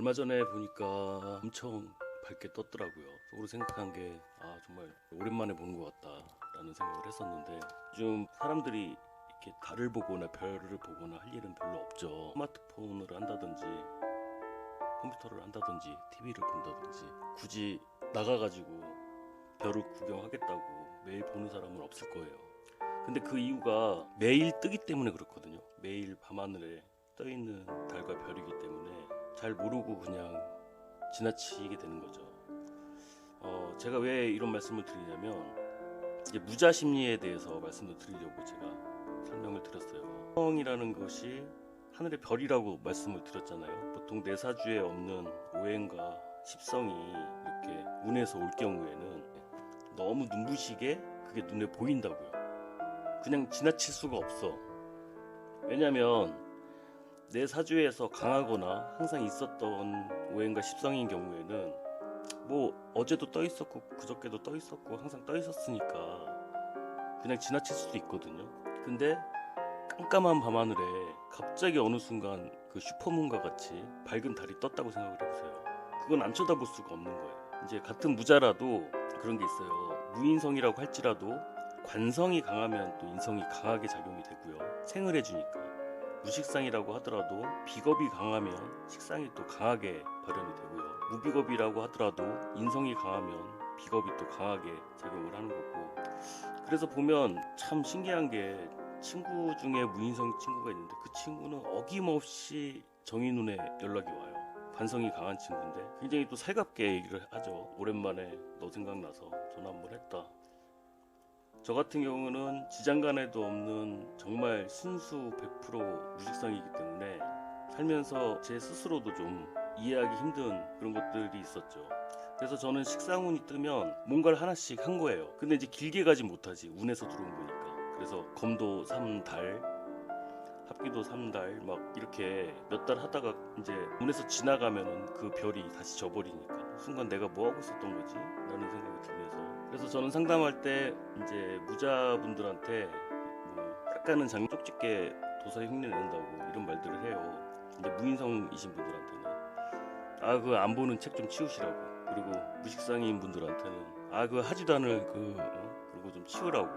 얼마 전에 보니까 엄청 밝게 떴더라고요. 속으로 생각한 게 정말 오랜만에 보는 것 같다라는 생각을 했었는데, 요즘 사람들이 이렇게 달을 보거나 별을 보거나 할 일은 별로 없죠. 스마트폰을 한다든지 컴퓨터를 한다든지 TV를 본다든지 굳이 나가가지고 별을 구경하겠다고 매일 보는 사람은 없을 거예요. 근데 그 이유가 매일 뜨기 때문에 그렇거든요. 매일 밤하늘에 떠있는 달과 별이기 때문에 잘 모르고 그냥 지나치게 되는 거죠. 제가 왜 이런 말씀을 드리냐면, 이제 무자 심리에 대해서 말씀을 드리려고 제가 설명을 드렸어요. 성이라는 것이 하늘의 별이라고 말씀을 드렸잖아요. 보통 내 사주에 없는 오행과 십성이 이렇게 운에서 올 경우에는 너무 눈부시게 그게 눈에 보인다고요. 그냥 지나칠 수가 없어. 왜냐면 내 사주에서 강하거나 항상 있었던 오행과 십성인 경우에는 뭐 어제도 떠 있었고 그저께도 떠 있었고 항상 떠 있었으니까 그냥 지나칠 수도 있거든요. 근데 깜깜한 밤하늘에 갑자기 어느 순간 그 슈퍼문과 같이 밝은 달이 떴다고 생각을 해보세요. 그건 안 쳐다볼 수가 없는 거예요. 이제 같은 무자라도 그런 게 있어요. 무인성이라고 할지라도 관성이 강하면 또 인성이 강하게 작용이 되고요. 생을 해주니까. 무식상이라고 하더라도 비겁이 강하면 식상이 또 강하게 발현이 되고요. 무비겁이라고 하더라도 인성이 강하면 비겁이 또 강하게 작용을 하는 거고. 그래서 보면 참 신기한 게, 친구 중에 무인성 친구가 있는데 그 친구는 어김없이 정의 눈에 연락이 와요. 관성이 강한 친구인데 굉장히 또 살갑게 얘기를 하죠. 오랜만에 너 생각나서 전화 한번 했다. 저 같은 경우는 지장간에도 없는 정말 순수 100% 무식성이기 때문에 살면서 제 스스로도 좀 이해하기 힘든 그런 것들이 있었죠. 그래서 저는 식상운이 뜨면 뭔가를 하나씩 한 거예요. 근데 이제 길게 가지 못하지, 운에서 들어온 거니까. 그래서 검도 3달, 합기도 3달 막 이렇게 몇 달 하다가 이제 운에서 지나가면은 그 별이 다시 져버리니까 순간 내가 뭐 하고 있었던 거지? 라는 생각이 들면서, 그래서 저는 상담할 때 이제 무자분들한테 뭐 깎아는 장면 쪽집게 도사에 흉내 낸다고 이런 말들을 해요. 이제 무인성이신 분들한테는 그거 안 보는 책 좀 치우시라고, 그리고 무식상인 분들한테는 그거 하지도 않을 그런 거 좀 치우라고.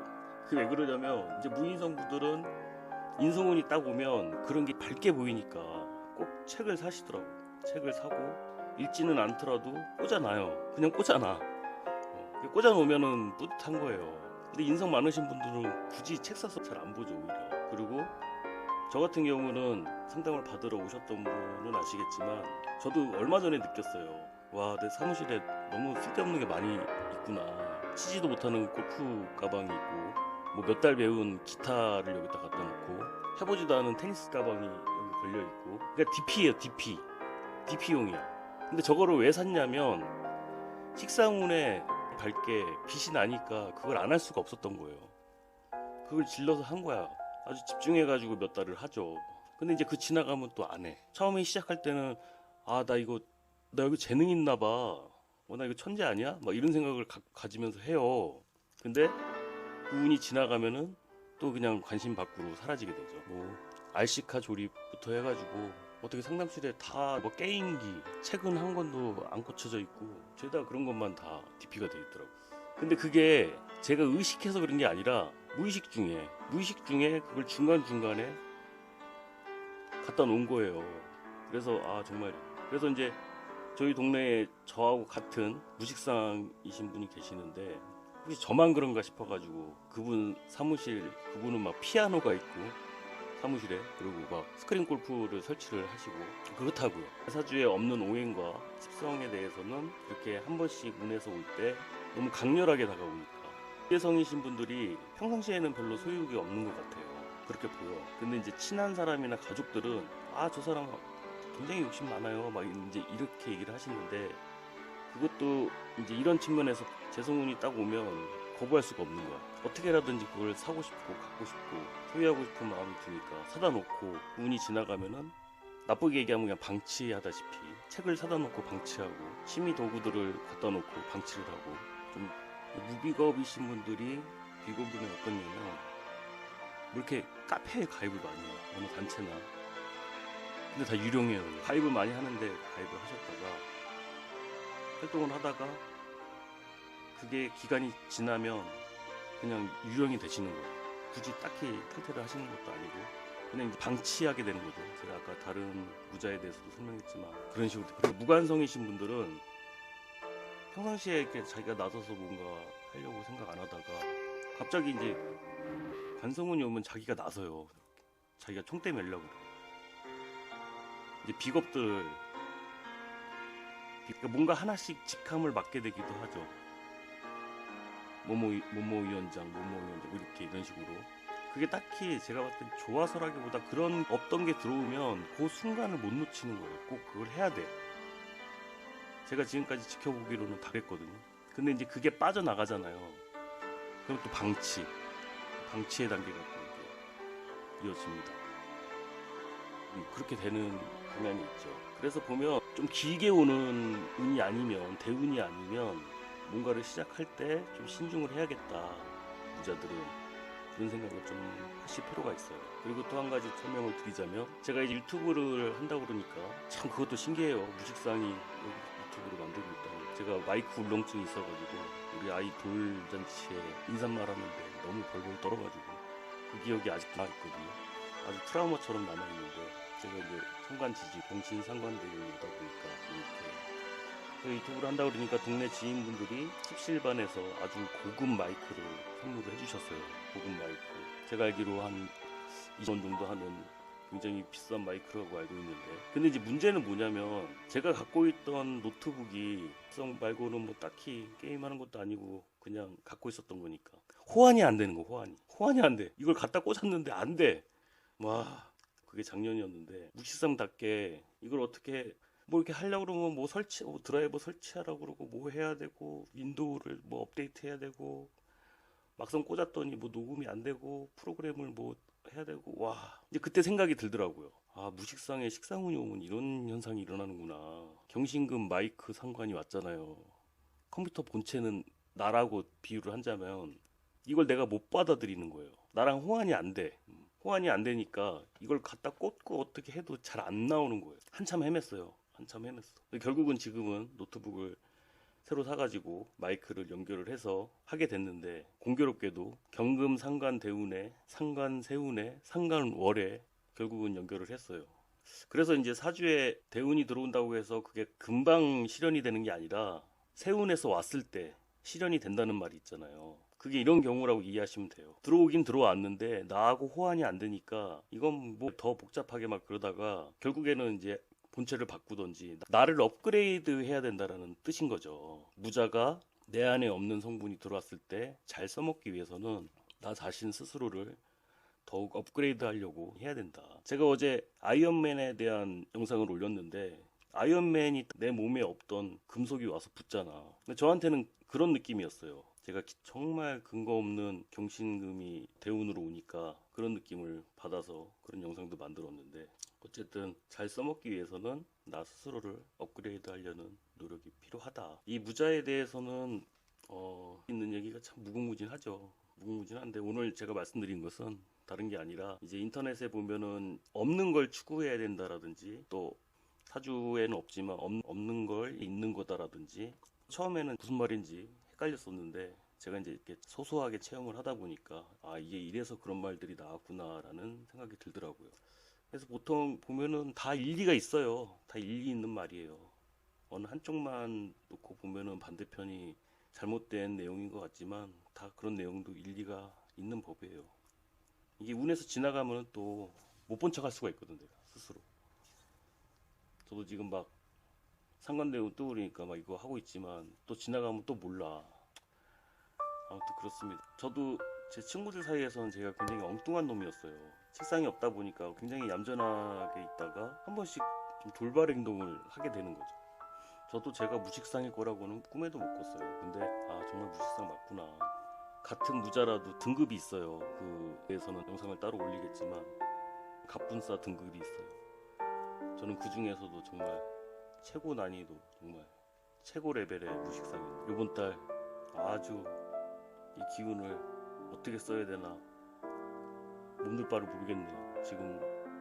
그게 왜 그러냐면, 이제 무인성 분들은 인성운이 딱 오면 그런 게 밝게 보이니까 꼭 책을 사시더라고. 책을 사고 읽지는 않더라도 꽂아놔요. 그냥 꽂아놔. 꽂아놓으면은 뿌듯한 거예요. 근데 인성 많으신 분들은 굳이 책 사서 잘 안 보죠, 오히려. 그리고 저 같은 경우는 상담을 받으러 오셨던 분은 아시겠지만, 저도 얼마 전에 느꼈어요. 와, 내 사무실에 너무 쓸데없는 게 많이 있구나. 치지도 못하는 골프 가방이 있고, 뭐 몇 달 배운 기타를 여기다 갖다 놓고, 해보지도 않은 테니스 가방이 여기 걸려 있고. 그러니까 DP예요, DP. DP용이야. 근데 저거를 왜 샀냐면, 식상운에 밝게 빛이 나니까 그걸 안 할 수가 없었던 거예요. 그걸 질러서 한 거야. 아주 집중해가지고 몇 달을 하죠. 근데 이제 그 지나가면 또 안 해. 처음에 시작할 때는 나 여기 재능 있나 봐. 나 이거 천재 아니야? 막 이런 생각을 가지면서 해요. 근데 그 운이 지나가면은 또 그냥 관심 밖으로 사라지게 되죠. 뭐 RC카 조립부터 해가지고 어떻게 상담실에 다 뭐 게임기, 책은 한 권도 안 꽂혀져 있고 죄다 그런 것만 다 DP가 돼 있더라고. 근데 그게 제가 의식해서 그런 게 아니라 무의식 중에 그걸 중간중간에 갖다 놓은 거예요. 그래서 정말, 그래서 이제 저희 동네에 저하고 같은 무식상이신 분이 계시는데, 혹시 저만 그런가 싶어가지고 그분은 막 피아노가 있고 사무실에, 그리고 막 스크린 골프를 설치를 하시고 그렇다고요. 사주에 없는 오행과 십성에 대해서는 이렇게 한 번씩 운에서 올 때 너무 강렬하게 다가오니까 이해성이신 분들이 평상시에는 별로 소유욕이 없는 것 같아요. 그렇게 보여. 근데 이제 친한 사람이나 가족들은 저 사람 굉장히 욕심 많아요, 막 이제 이렇게 얘기를 하시는데, 그것도 이제 이런 측면에서 재성운이 딱 오면 거부할 수가 없는 거야. 어떻게라든지 그걸 사고 싶고 갖고 싶고 소유하고 싶은 마음이 드니까 사다 놓고, 운이 지나가면은 나쁘게 얘기하면 그냥 방치하다시피 책을 사다 놓고 방치하고, 취미 도구들을 갖다 놓고 방치를 하고. 좀 무비겁이신 분들이 비겁은 어떤 냐면, 뭐 이렇게 카페에 가입을 많이 해요. 어느 단체나. 근데 다 유령이에요. 가입을 많이 하는데 가입을 하셨다가 활동을 하다가 그게 기간이 지나면 그냥 유령이 되시는 거예요. 굳이 딱히 탈퇴를 하시는 것도 아니고 그냥 방치하게 되는 거죠. 제가 아까 다른 무자에 대해서도 설명했지만 그런 식으로. 그리고 무관성이신 분들은 평상시에 이렇게 자기가 나서서 뭔가 하려고 생각 안 하다가 갑자기 이제 관성운이 오면 자기가 나서요. 자기가 총대 매려고 그래요. 이제 비겁들 그러니까 뭔가 하나씩 직함을 맡게 되기도 하죠. 모모 위원장 뭐 이렇게 이런 식으로. 그게 딱히 제가 봤을 땐 좋아서라기보다 그런 없던 게 들어오면 그 순간을 못 놓치는 거예요. 꼭 그걸 해야 돼. 제가 지금까지 지켜보기로는 다 했거든요. 근데 이제 그게 빠져나가잖아요. 그럼 또 방치의 단계가 또 이어집니다. 그렇게 되는 경향이 있죠. 그래서 보면 좀 길게 오는 운이 아니면, 대운이 아니면 뭔가를 시작할 때 좀 신중을 해야겠다. 부자들은 그런 생각을 좀 하실 필요가 있어요. 그리고 또 한 가지 설명을 드리자면, 제가 이제 유튜브를 한다고 그러니까 참 그것도 신기해요. 무식상이 유튜브를 만들고 있다고. 제가 마이크 울렁증이 있어가지고 우리 아이 돌잔치에 인사말 하는데 너무 벌벌 떨어가지고 그 기억이 아직도 남아있거든요. 아주 트라우마처럼 남아있는데, 제가 이제 상관지지 병신 상관대회이다 보니까 이렇게 유튜브를 한다고 그러니까 동네 지인분들이 습실반에서 아주 고급 마이크를 선물을 해주셨어요. 고급 마이크. 제가 알기로 한 2원 정도 하는 굉장히 비싼 마이크라고 알고 있는데, 근데 이제 문제는 뭐냐면 제가 갖고 있던 노트북이 성 말고는 뭐 딱히 게임하는 것도 아니고 그냥 갖고 있었던 거니까 호환이 안 되는 거. 호환이 안 돼. 이걸 갖다 꽂았는데 안 돼. 와, 그게 작년이었는데 무식상답게 이걸 어떻게 뭐 이렇게 하려고 그러면 뭐 드라이버 설치하라고 그러고 뭐 해야 되고 윈도우를 뭐 업데이트 해야 되고, 막상 꽂았더니 뭐 녹음이 안 되고 프로그램을 뭐 해야 되고. 와, 이제 그때 생각이 들더라고요. 아, 무식상에 식상운이 오면 이런 현상이 일어나는구나. 경신금 마이크 상관이 왔잖아요. 컴퓨터 본체는 나라고 비유를 한다면 이걸 내가 못 받아들이는 거예요. 나랑 호환이 안 돼. 호환이 안 되니까 이걸 갖다 꽂고 어떻게 해도 잘 안 나오는 거예요. 한참 헤맸어요. 결국은 지금은 노트북을 새로 사가지고 마이크를 연결을 해서 하게 됐는데, 공교롭게도 경금 상관대운에 상관세운에 상관월에 결국은 연결을 했어요. 그래서 이제 사주에 대운이 들어온다고 해서 그게 금방 실현이 되는 게 아니라 세운에서 왔을 때 실현이 된다는 말이 있잖아요. 그게 이런 경우라고 이해하시면 돼요. 들어오긴 들어왔는데 나하고 호환이 안 되니까 이건 뭐 더 복잡하게 막 그러다가 결국에는 이제 본체를 바꾸던지 나를 업그레이드 해야 된다라는 뜻인 거죠. 무자가 내 안에 없는 성분이 들어왔을 때 잘 써먹기 위해서는 나 자신 스스로를 더욱 업그레이드 하려고 해야 된다. 제가 어제 아이언맨에 대한 영상을 올렸는데 아이언맨이 내 몸에 없던 금속이 와서 붙잖아. 근데 저한테는 그런 느낌이었어요. 제가 정말 근거 없는 경신금이 대운으로 오니까 그런 느낌을 받아서 그런 영상도 만들었는데, 어쨌든 잘 써먹기 위해서는 나 스스로를 업그레이드 하려는 노력이 필요하다. 이 무자에 대해서는 있는 얘기가 참 무궁무진하죠. 무궁무진한데 오늘 제가 말씀드린 것은 다른 게 아니라, 이제 인터넷에 보면은 없는 걸 추구해야 된다라든지, 또 사주에는 없지만 없는 걸 있는 거다라든지, 처음에는 무슨 말인지 헷갈렸었는데 제가 이제 이렇게 소소하게 체험을 하다 보니까 아, 이게 이래서 그런 말들이 나왔구나라는 생각이 들더라고요. 그래서 보통 보면은 다 일리가 있어요. 다 일리 있는 말이에요. 어느 한쪽만 놓고 보면은 반대편이 잘못된 내용인 것 같지만 다 그런 내용도 일리가 있는 법이에요. 이게 운에서 지나가면 또 못 본 척 할 수가 있거든, 내가 스스로. 저도 지금 막 상관대운 떠오르니까 막 이거 하고 있지만 또 지나가면 또 몰라. 아무튼 그렇습니다. 저도 제 친구들 사이에서는 제가 굉장히 엉뚱한 놈이었어요. 책상이 없다 보니까 굉장히 얌전하게 있다가 한 번씩 좀 돌발 행동을 하게 되는 거죠. 저도 제가 무식상일 거라고는 꿈에도 못 꿨어요. 근데 아, 정말 무식상 맞구나. 같은 무자라도 등급이 있어요. 그에서는 영상을 따로 올리겠지만 갑분싸 등급이 있어요. 저는 그 중에서도 정말 최고 난이도, 정말 최고 레벨의 무식상입니다. 요번 달 아주 이 기운을 어떻게 써야 되나 몸둘 바를 모르겠네요. 지금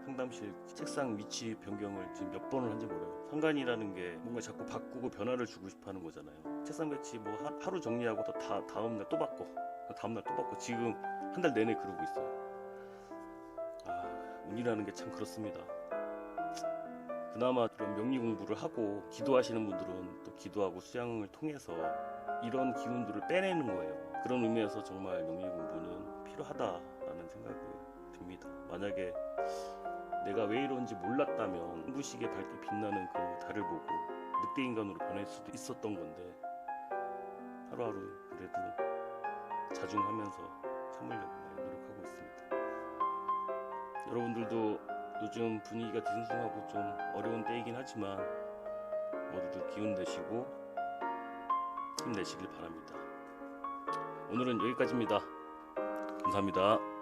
상담실 책상 위치 변경을 지금 몇 번을 한지 몰라요. 상간이라는 게 뭔가 자꾸 바꾸고 변화를 주고 싶어 하는 거잖아요. 책상 배치 뭐 하루 정리하고 또 다음날 또 바꿔, 다음날 또 바꿔. 지금 한 달 내내 그러고 있어요. 운이라는 게 참 그렇습니다. 그나마 그런 명리 공부를 하고 기도하시는 분들은 또 기도하고 수양을 통해서 이런 기운들을 빼내는 거예요. 그런 의미에서 정말 명리 공부는 필요하다라는 생각이 듭니다. 만약에 내가 왜 이런지 몰랐다면 눈부시게 밝게 빛나는 그 달을 보고 늑대 인간으로 변할 수도 있었던 건데, 하루하루 그래도 자중하면서 참으려고 많이 노력하고 있습니다. 여러분들도 요즘 분위기가 뒤숭숭하고 좀 어려운 때이긴 하지만 모두들 기운 내시고 힘내시길 바랍니다. 오늘은 여기까지입니다. 감사합니다.